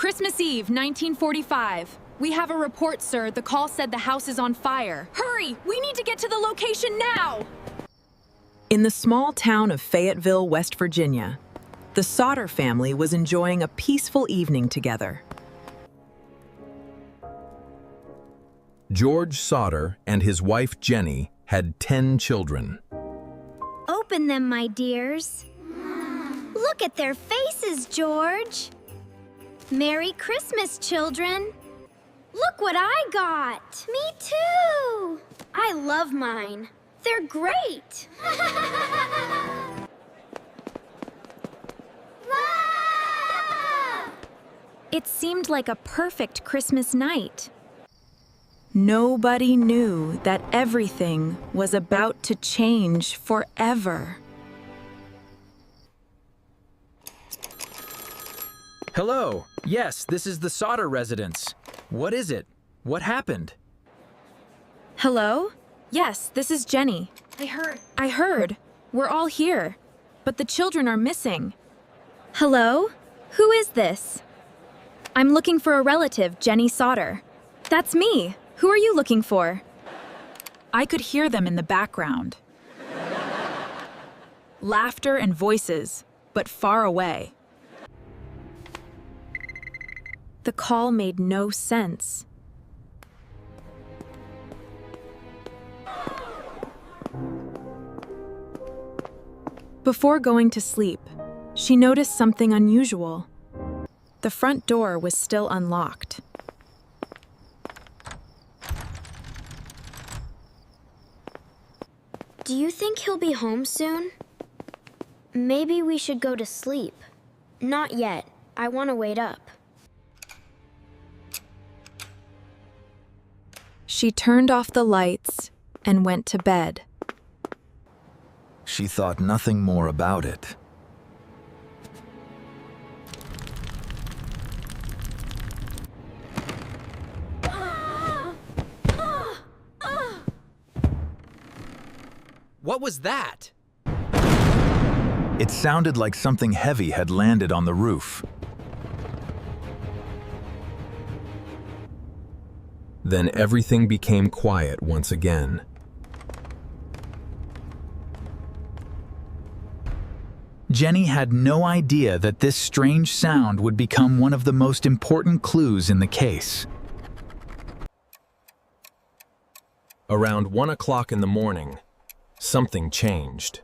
Christmas Eve, 1945. We have a report, sir. The call said the house is on fire. Hurry! We need to get to the location now! In the small town of Fayetteville, West Virginia, the Sodder family was enjoying a peaceful evening together. George Sodder and his wife Jenny had 10 children. Open them, my dears. Look at their faces, George. Merry Christmas, children. Look what I got. Me too. I love mine. They're great. It seemed like a perfect Christmas night. Nobody knew that everything was about to change forever. Hello. Yes, this is the Sodder residence. What is it? What happened? Hello? Yes, this is Jenny. I heard. We're all here. But the children are missing. Hello? Who is this? I'm looking for a relative, Jenny Sodder. That's me. Who are you looking for? I could hear them in the background. Laughter and voices, but far away. The call made no sense. Before going to sleep, she noticed something unusual. The front door was still unlocked. Do you think he'll be home soon? Maybe we should go to sleep. Not yet. I want to wait up. She turned off the lights and went to bed. She thought nothing more about it. What was that? It sounded like something heavy had landed on the roof. Then everything became quiet once again. Jenny had no idea that this strange sound would become one of the most important clues in the case. Around 1 o'clock in the morning, something changed.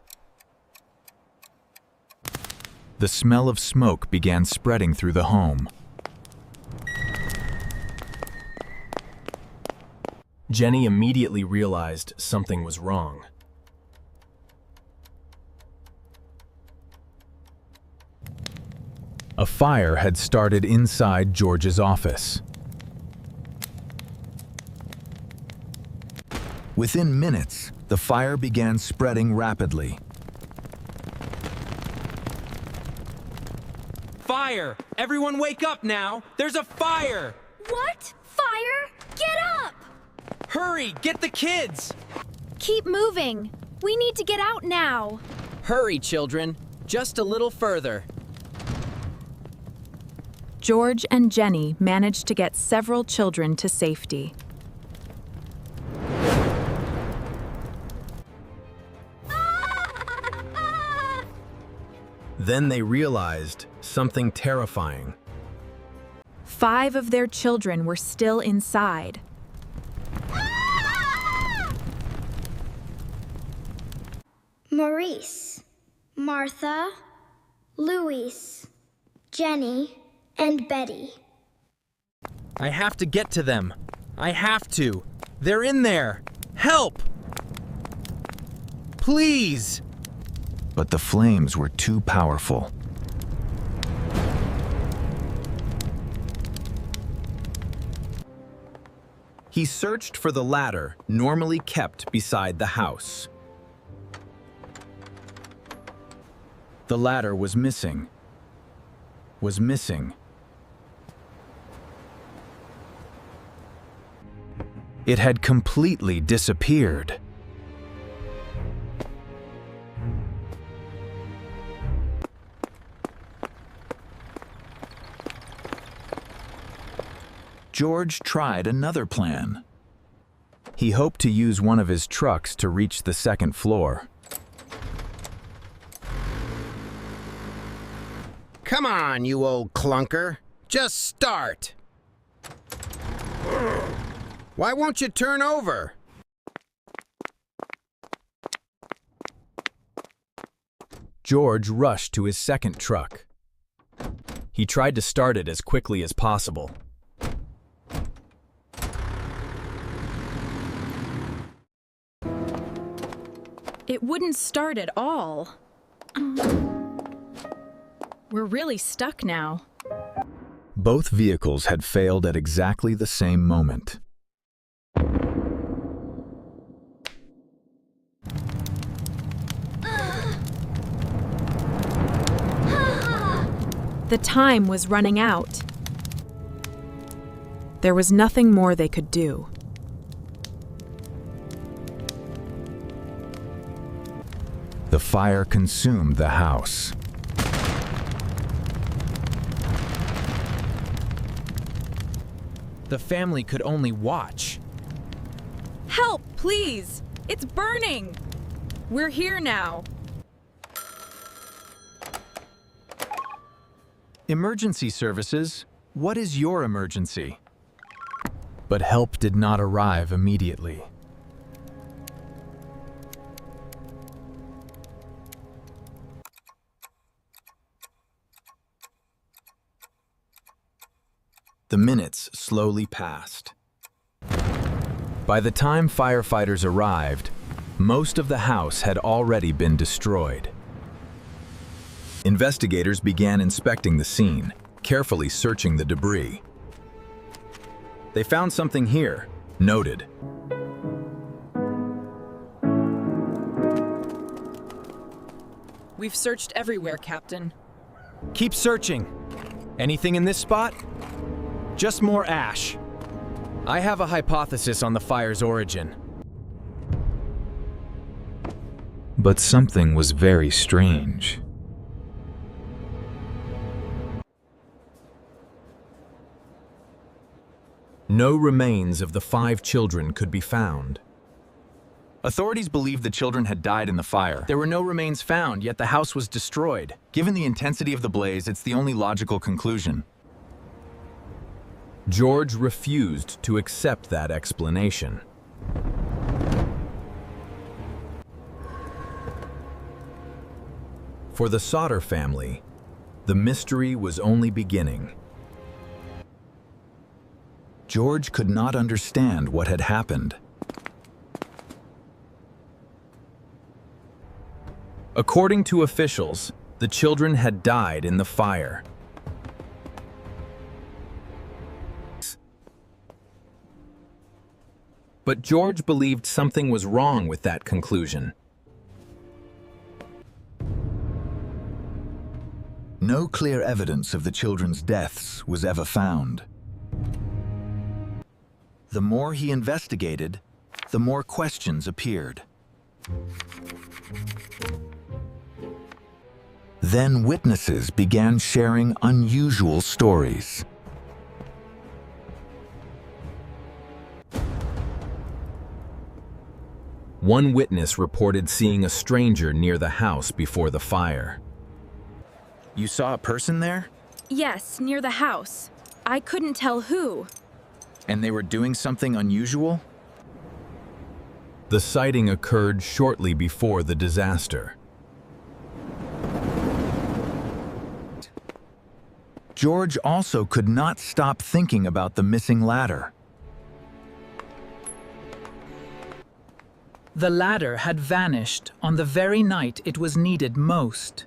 The smell of smoke began spreading through the home. Jenny immediately realized something was wrong. A fire had started inside George's office. Within minutes, the fire began spreading rapidly. Fire! Everyone wake up now! There's a fire! What? Fire? Get up! Hurry! Get the kids! Keep moving. We need to get out now. Hurry, children. Just a little further. George and Jenny managed to get several children to safety. Then they realized something terrifying. 5 of their children were still inside. Maurice, Martha, Louise, Jenny, and Betty. I have to get to them. I have to. They're in there. Help! Please! But the flames were too powerful. He searched for the ladder normally kept beside the house. The ladder was missing. It had completely disappeared. George tried another plan. He hoped to use one of his trucks to reach the second floor. Come on, you old clunker. Just start. Why won't you turn over? George rushed to his second truck. He tried to start it as quickly as possible. It wouldn't start at all. We're really stuck now. Both vehicles had failed at exactly the same moment. The time was running out. There was nothing more they could do. The fire consumed the house. The family could only watch. Help, please! It's burning! We're here now. Emergency services, what is your emergency? But help did not arrive immediately. The minutes slowly passed. By the time firefighters arrived, most of the house had already been destroyed. Investigators began inspecting the scene, carefully searching the debris. They found something here, noted. We've searched everywhere, Captain. Keep searching. Anything in this spot? Just more ash. I have a hypothesis on the fire's origin. But something was very strange. No remains of the 5 children could be found. Authorities believed the children had died in the fire. There were no remains found, yet the house was destroyed. Given the intensity of the blaze, it's the only logical conclusion. George refused to accept that explanation. For the Sodder family, the mystery was only beginning. George could not understand what had happened. According to officials, the children had died in the fire. But George believed something was wrong with that conclusion. No clear evidence of the children's deaths was ever found. The more he investigated, the more questions appeared. Then witnesses began sharing unusual stories. One witness reported seeing a stranger near the house before the fire. You saw a person there? Yes, near the house. I couldn't tell who. And they were doing something unusual? The sighting occurred shortly before the disaster. George also could not stop thinking about the missing ladder. The ladder had vanished on the very night it was needed most.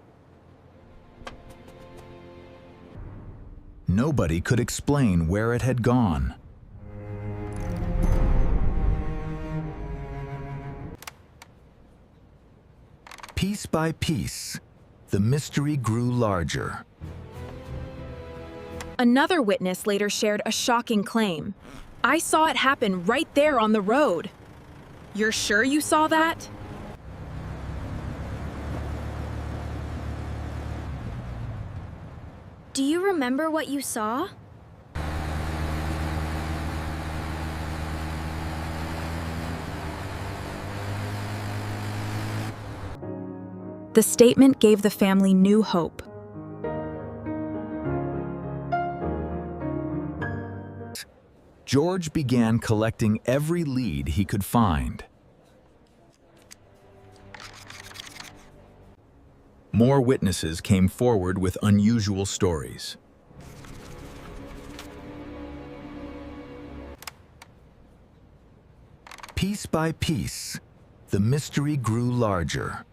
Nobody could explain where it had gone. Piece by piece, the mystery grew larger. Another witness later shared a shocking claim. I saw it happen right there on the road. You're sure you saw that? Do you remember what you saw? The statement gave the family new hope. George began collecting every lead he could find. More witnesses came forward with unusual stories. Piece by piece, the mystery grew larger.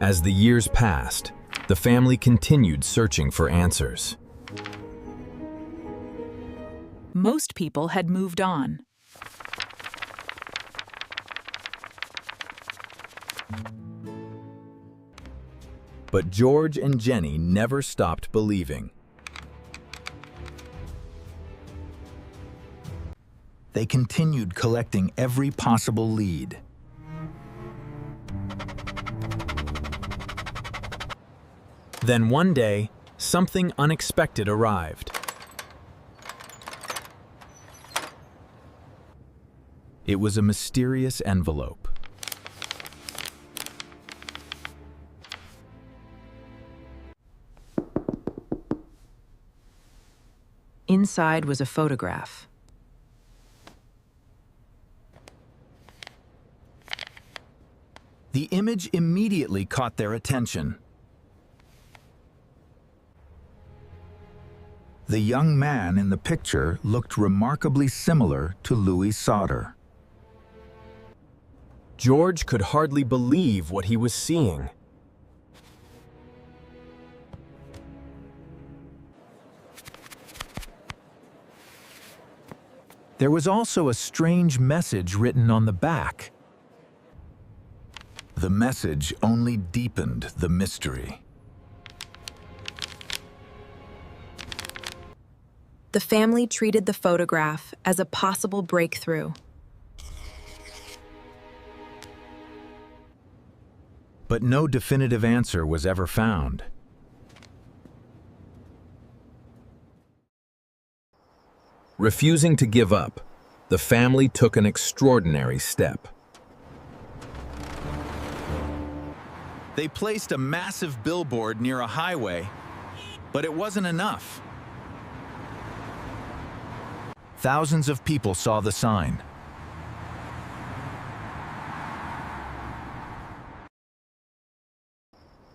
As the years passed, the family continued searching for answers. Most people had moved on. But George and Jenny never stopped believing. They continued collecting every possible lead. Then one day, something unexpected arrived. It was a mysterious envelope. Inside was a photograph. The image immediately caught their attention. The young man in the picture looked remarkably similar to Louis Sodder. George could hardly believe what he was seeing. There was also a strange message written on the back. The message only deepened the mystery. The family treated the photograph as a possible breakthrough. But no definitive answer was ever found. Refusing to give up, the family took an extraordinary step. They placed a massive billboard near a highway, but it wasn't enough. Thousands of people saw the sign.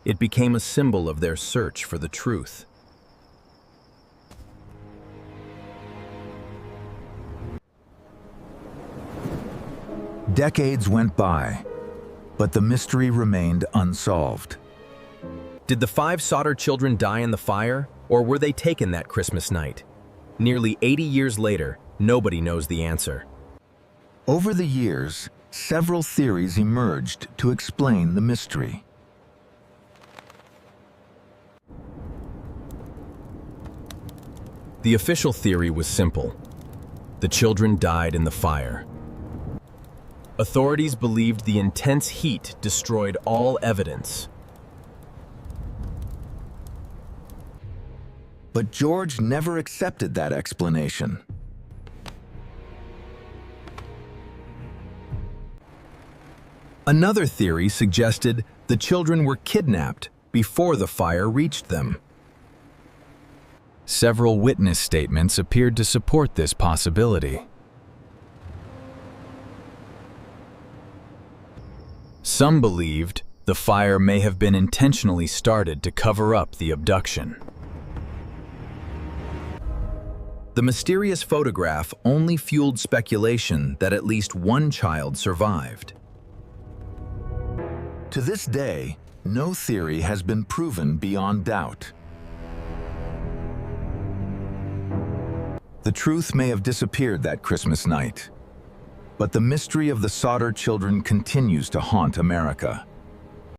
It became a symbol of their search for the truth. Decades went by, but the mystery remained unsolved. Did the 5 Sodder children die in the fire, or were they taken that Christmas night? Nearly 80 years later, nobody knows the answer. Over the years, several theories emerged to explain the mystery. The official theory was simple. The children died in the fire. Authorities believed the intense heat destroyed all evidence. But George never accepted that explanation. Another theory suggested the children were kidnapped before the fire reached them. Several witness statements appeared to support this possibility. Some believed the fire may have been intentionally started to cover up the abduction. The mysterious photograph only fueled speculation that at least one child survived. To this day, no theory has been proven beyond doubt. The truth may have disappeared that Christmas night, but the mystery of the Sodder children continues to haunt America.